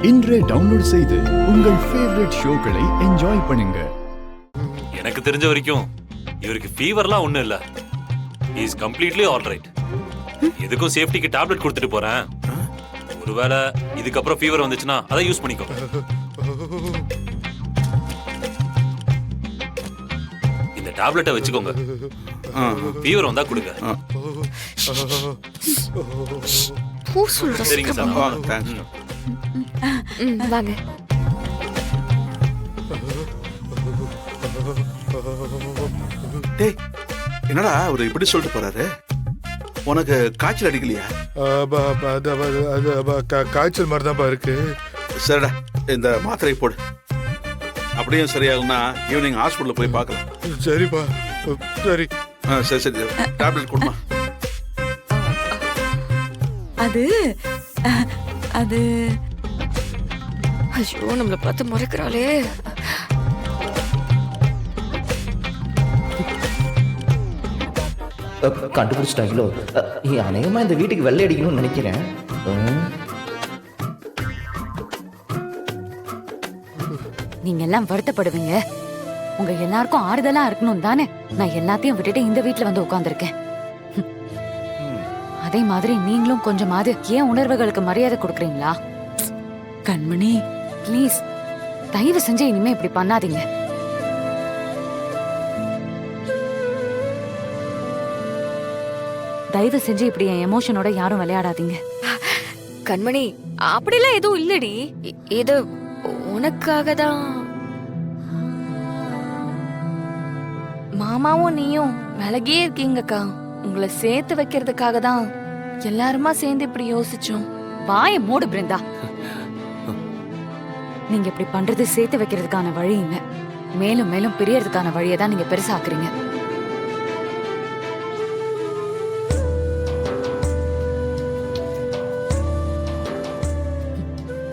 இன்றே டவுன்லோட் செய்து உங்கள் ஃபேவரட் ஷோக்களை என்ஜாய் பண்ணுங்க. எனக்கு தெரிஞ்ச வரைக்கும் இவருக்கு ஃபீவர்லாம் ஒண்ணும் இல்ல. he is completely all right. எதுக்கும் சேஃப்டிக்கு டேப்லெட் கொடுத்துட்டு போறேன். ஒருவேளை இதுக்கப்புறம் ஃபீவர் வந்துச்சுன்னா அதை யூஸ் பண்ணிக்கோ. இந்த டேப்லெட்டை வச்சுக்கோங்க. ஃபீவர் வந்தா கொடுங்க. சரிங்க சார். வாங்க. டேய், என்னடா அவரு இப்படி சொல்லிட்டு போறாரு? உனக்கு காய்ச்சல் அடிக்கலையா? காய்ச்சல் மாதிரி தான்ப்பா இருக்கு. சரிடா, இந்த மாத்திரை போடு. அப்படியும் சரியாகும்னா ஈவினிங் ஹாஸ்பிட்டல் போய் பார்க்கலாம். சரிப்பா, சரி. சரி சரி, டேப்லெட் கொடுமா. அது அது ஐயோ, நம்மள பார்த்து முறைக்கிறாளே. கண்டுபிடிச்சிட்டாங்களோ? அநேகமா இந்த வீட்டுக்கு வெள்ளை அடிக்கணும்னு நினைக்கிறேன். நீங்க எல்லாம் வருத்தப்படுவீங்க. உங்க எல்லாருக்கும் ஆறுதலா இருக்கணும் தானே நான் எல்லாத்தையும் விட்டுட்டு இந்த வீட்டுல வந்து உட்கார்ந்துருக்கேன். அதே மாதிரி நீங்களும் கொஞ்சமாவது ஏன் உணர்வுகளுக்கு மரியாதை கொடுக்குறீங்களா? கண்மணி, ப்ளீஸ் தயவு செஞ்சு இனிமே இப்படி பண்ணாதீங்க. தயவு செஞ்சு இப்படி என் எமோஷனோட யாரும் விளையாடாதீங்க. கண்மணி, அப்படிலாம் எதுவும் இல்லடி. இது உனக்காக தான். மாமாவும் நீயும் விலகியே இருக்கீங்கக்கா. உங்களை சேர்த்து வைக்கிறதுக்காக தான் எல்லாருமா சேர்ந்து இப்படி யோசிச்சோம். வாய மூடு பிருந்தா. நீங்க இப்படி பண்றது சேர்த்து வைக்கிறதுக்கான வழி இல்ல, மேலும் மேலும் பிரியறதுக்கான வழியை தான் நீங்க பெருசாக்குறீங்க.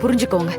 புரிஞ்சுக்கோங்க.